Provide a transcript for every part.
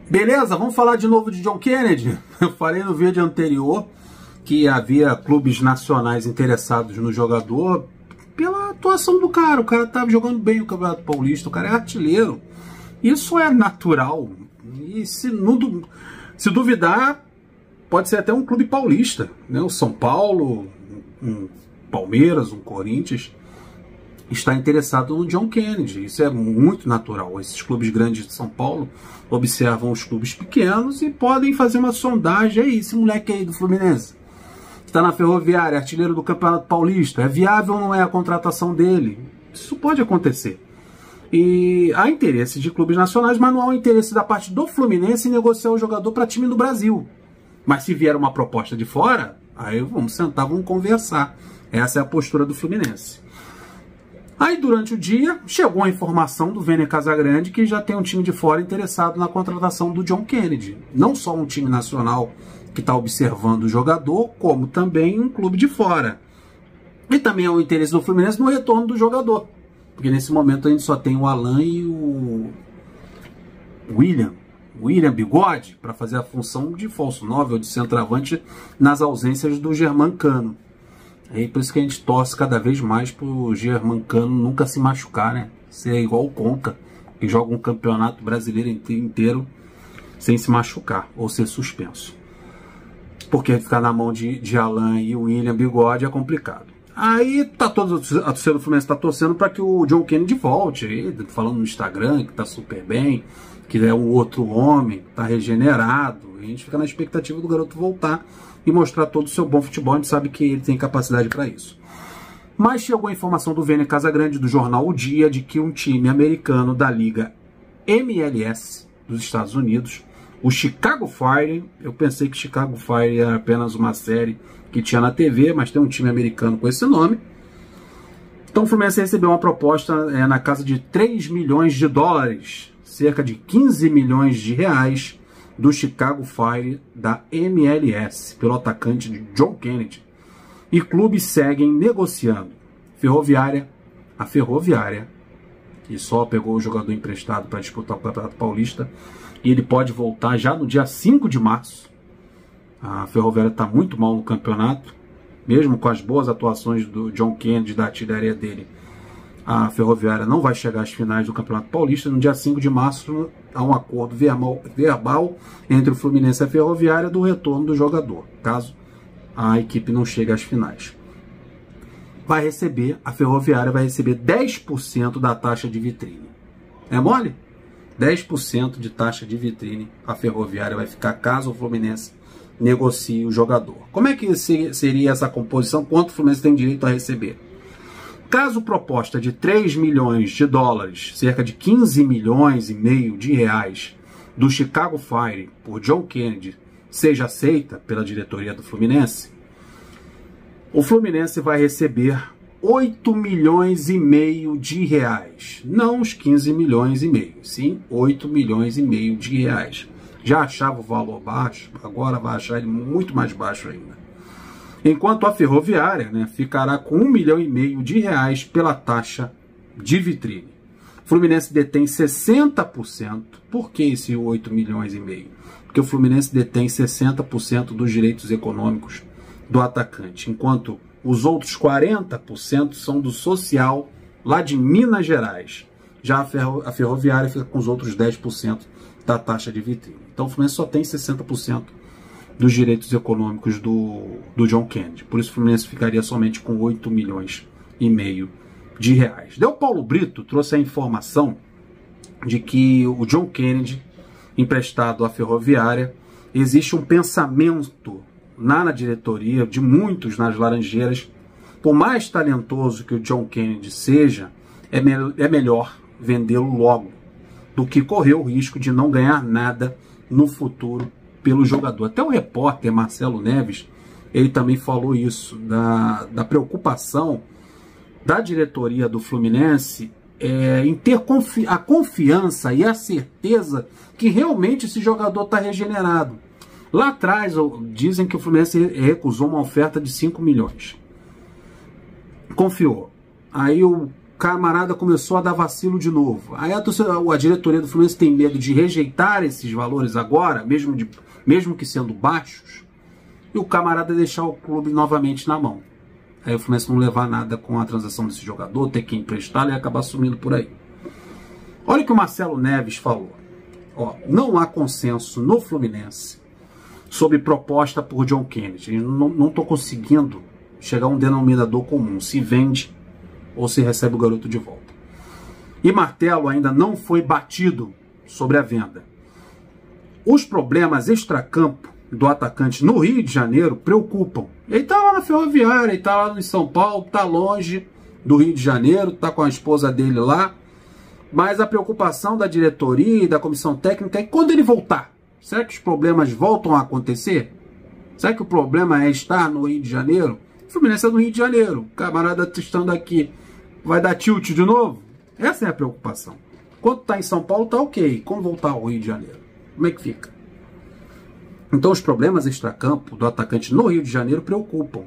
Beleza, vamos falar de novo de John Kennedy. Eu falei no vídeo anterior que havia clubes nacionais interessados no jogador pela atuação do cara. O cara estava jogando bem o Campeonato Paulista, o cara é artilheiro. Isso é natural. E se duvidar, pode ser até um clube paulista, né? O São Paulo, um Palmeiras, um Corinthians está interessado no John Kennedy. Isso é muito natural. Esses clubes grandes de São Paulo observam os clubes pequenos e podem fazer uma sondagem. Aí, esse moleque aí do Fluminense está na Ferroviária, artilheiro do Campeonato Paulista, é viável ou não é a contratação dele? Isso pode acontecer. E há interesse de clubes nacionais, mas não há o interesse da parte do Fluminense em negociar o jogador para time do Brasil. Mas se vier uma proposta de fora, aí vamos sentar, vamos conversar. Essa é a postura do Fluminense. Aí durante o dia chegou a informação do Vene Casagrande que já tem um time de fora interessado na contratação do John Kennedy. Não só um time nacional que está observando o jogador, como também um clube de fora. E também é o interesse do Fluminense no retorno do jogador. Porque nesse momento a gente só tem o Alan e o William Bigode para fazer a função de falso 9 ou de centroavante nas ausências do Germancano. É por isso que a gente torce cada vez mais pro Germancano nunca se machucar, né? Ser igual o Conca, que joga um campeonato brasileiro inteiro sem se machucar ou ser suspenso. Porque ficar na mão de Alan e William Bigode é complicado. Aí tá todo a torcida do Fluminense tá torcendo para que o John Kennedy volte, aí, falando no Instagram que tá super bem, que é um outro homem, tá regenerado. A gente fica na expectativa do garoto voltar e mostrar todo o seu bom futebol. A gente sabe que ele tem capacidade para isso. Mas chegou a informação do Vene Casagrande, do jornal O Dia, de que um time americano da Liga MLS dos Estados Unidos, o Chicago Fire, eu pensei que Chicago Fire era apenas uma série que tinha na TV, mas tem um time americano com esse nome. Então o Fluminense recebeu uma proposta na casa de 3 milhões de dólares, cerca de 15 milhões de reais, do Chicago Fire da MLS, pelo atacante de John Kennedy. E clubes seguem negociando. A Ferroviária, que só pegou o jogador emprestado para disputar o Campeonato Paulista, e ele pode voltar já no dia 5 de março. A Ferroviária está muito mal no campeonato, mesmo com as boas atuações do John Kennedy, da artilharia dele. A Ferroviária não vai chegar às finais do Campeonato Paulista. No dia 5 de março há um acordo verbal entre o Fluminense e a Ferroviária do retorno do jogador, caso a equipe não chegue às finais. A Ferroviária vai receber 10% da taxa de vitrine. É mole? 10% de taxa de vitrine a Ferroviária vai ficar caso o Fluminense negocie o jogador. Como é que seria essa composição? Quanto o Fluminense tem direito a receber? Caso proposta de 3 milhões de dólares, cerca de 15 milhões e meio de reais, do Chicago Fire por John Kennedy, seja aceita pela diretoria do Fluminense, o Fluminense vai receber 8 milhões e meio de reais. Não os 15 milhões e meio, sim 8 milhões e meio de reais. Já achava o valor baixo, agora vai achar ele muito mais baixo ainda. Enquanto a Ferroviária, ficará com 1 milhão e meio de reais pela taxa de vitrine. O Fluminense detém 60%. Por que esse 8 milhões e meio? Porque o Fluminense detém 60% dos direitos econômicos do atacante, enquanto os outros 40% são do social lá de Minas Gerais. Já a Ferroviária fica com os outros 10% da taxa de vitrine. Então o Fluminense só tem 60% dos direitos econômicos do John Kennedy. Por isso o Fluminense ficaria somente com 8 milhões e meio de reais. O Paulo Brito trouxe a informação de que o John Kennedy, emprestado à Ferroviária, existe um pensamento na diretoria de muitos nas Laranjeiras, por mais talentoso que o John Kennedy seja, é melhor vendê-lo logo do que correr o risco de não ganhar nada no futuro pelo jogador. Até o repórter Marcelo Neves, ele também falou isso, da preocupação da diretoria do Fluminense em ter a confiança e a certeza que realmente esse jogador está regenerado. Lá atrás dizem que o Fluminense recusou uma oferta de 5 milhões. Confiou. Aí o camarada começou a dar vacilo de novo. Aí a diretoria do Fluminense tem medo de rejeitar esses valores agora, mesmo que sendo baixos, e o camarada deixar o clube novamente na mão. Aí o Fluminense não levar nada com a transação desse jogador, ter que emprestá-lo e acabar sumindo por aí. Olha o que o Marcelo Neves falou. Ó, não há consenso no Fluminense sobre proposta por John Kennedy. Não estou conseguindo chegar a um denominador comum. Se vende ou se recebe o garoto de volta. E martelo ainda não foi batido sobre a venda. Os problemas extracampo do atacante no Rio de Janeiro preocupam. Ele está lá na Ferroviária, ele está lá em São Paulo, está longe do Rio de Janeiro, está com a esposa dele lá. Mas a preocupação da diretoria e da comissão técnica é quando ele voltar. Será que os problemas voltam a acontecer? Será que o problema é estar no Rio de Janeiro? O Fluminense é no Rio de Janeiro. O camarada estando aqui vai dar tilt de novo? Essa é a preocupação. Quando está em São Paulo, está ok. Quando voltar ao Rio de Janeiro? Como é que fica? Então os problemas extracampo do atacante no Rio de Janeiro preocupam.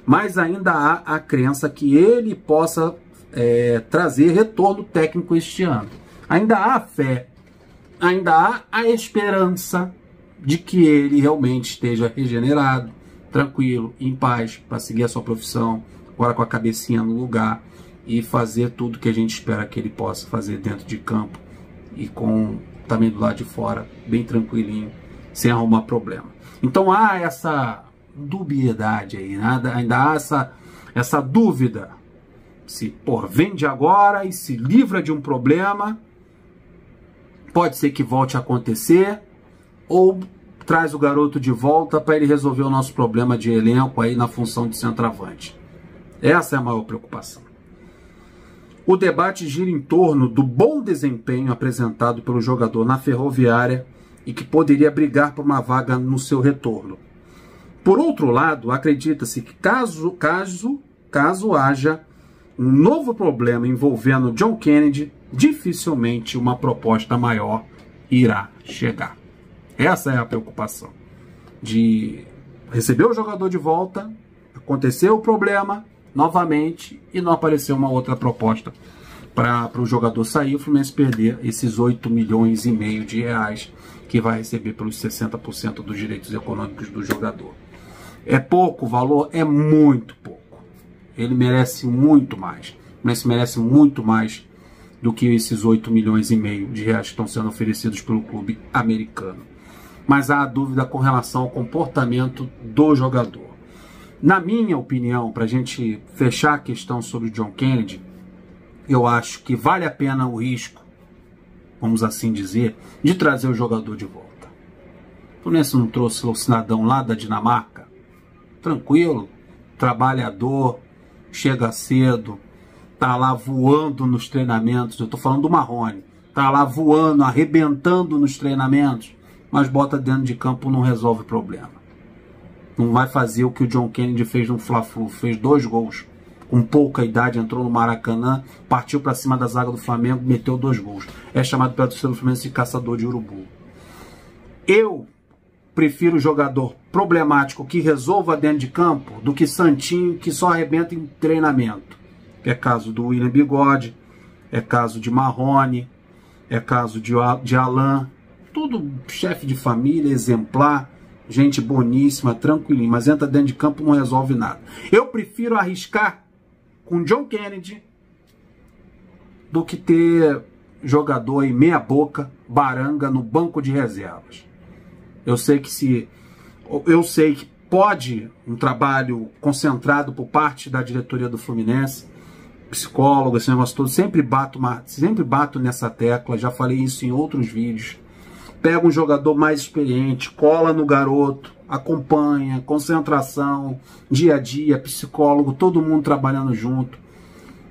Mas ainda há a crença que ele possa trazer retorno técnico este ano. Ainda há fé, ainda há a esperança de que ele realmente esteja regenerado, tranquilo, em paz, para seguir a sua profissão, agora com a cabecinha no lugar e fazer tudo que a gente espera que ele possa fazer dentro de campo e com também do lado de fora, bem tranquilinho, sem arrumar problema. Então há essa dubiedade aí, ainda há essa dúvida. Se vende agora e se livra de um problema, pode ser que volte a acontecer, ou traz o garoto de volta para ele resolver o nosso problema de elenco aí na função de centroavante. Essa é a maior preocupação. O debate gira em torno do bom desempenho apresentado pelo jogador na Ferroviária e que poderia brigar por uma vaga no seu retorno. Por outro lado, acredita-se que caso haja um novo problema envolvendo John Kennedy, dificilmente uma proposta maior irá chegar. Essa é a preocupação. De receber o jogador de volta, acontecer o problema novamente e não aparecer uma outra proposta para o jogador sair, o Fluminense perder esses 8,5 milhões de reais que vai receber pelos 60% dos direitos econômicos do jogador. É pouco valor? É muito pouco. Ele merece muito mais. O Fluminense merece muito mais do que esses 8,5 milhões de reais que estão sendo oferecidos pelo clube americano. Mas há dúvida com relação ao comportamento do jogador. Na minha opinião, para a gente fechar a questão sobre o John Kennedy, eu acho que vale a pena o risco, vamos assim dizer, de trazer o jogador de volta. O Fluminense não trouxe o cidadão lá da Dinamarca? Tranquilo, trabalhador, chega cedo, tá lá voando nos treinamentos. Eu tô falando do Marrone, tá lá voando, arrebentando nos treinamentos, mas bota dentro de campo, não resolve o problema. Não vai fazer o que o John Kennedy fez no Fla-Flu, fez 2 gols, com pouca idade, entrou no Maracanã, partiu para cima da zaga do Flamengo, meteu 2 gols. É chamado pela torcida do Fluminense de caçador de urubu. Eu prefiro jogador problemático que resolva dentro de campo do que Santinho que só arrebenta em treinamento. É caso do William Bigode, é caso de Marrone, é caso de Alain. Tudo chefe de família, exemplar, gente boníssima, tranquilinho, mas entra dentro de campo e não resolve nada. Eu prefiro arriscar com John Kennedy do que ter jogador aí meia boca, baranga no banco de reservas. Eu sei que pode um trabalho concentrado por parte da diretoria do Fluminense, psicólogo, esse negócio todo, sempre bato nessa tecla, já falei isso em outros vídeos. Pega um jogador mais experiente, cola no garoto, acompanha, concentração, dia a dia, psicólogo, todo mundo trabalhando junto.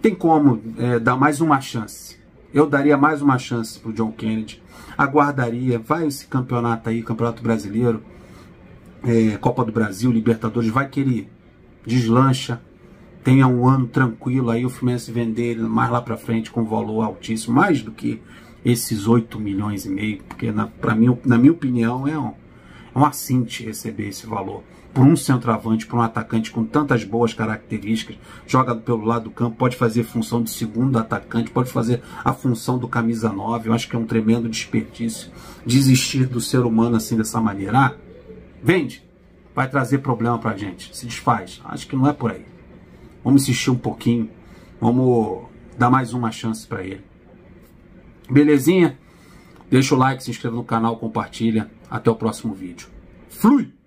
Tem como dar mais uma chance. Eu daria mais uma chance pro John Kennedy. Aguardaria, vai esse campeonato aí, Campeonato Brasileiro, Copa do Brasil, Libertadores, vai que ele deslancha, tenha um ano tranquilo, aí o Fluminense vender ele mais lá pra frente com valor altíssimo, mais do que esses 8,5 milhões, porque na minha opinião é um assinte receber esse valor. por um centroavante, por um atacante com tantas boas características, joga pelo lado do campo, pode fazer função de segundo atacante, pode fazer a função do camisa 9. Eu acho que é um tremendo desperdício desistir do ser humano assim, dessa maneira. Ah, vende, vai trazer problema pra gente, se desfaz. Acho que não é por aí. Vamos insistir um pouquinho, vamos dar mais uma chance para ele. Belezinha? Deixa o like, se inscreva no canal, compartilha. Até o próximo vídeo. Flui!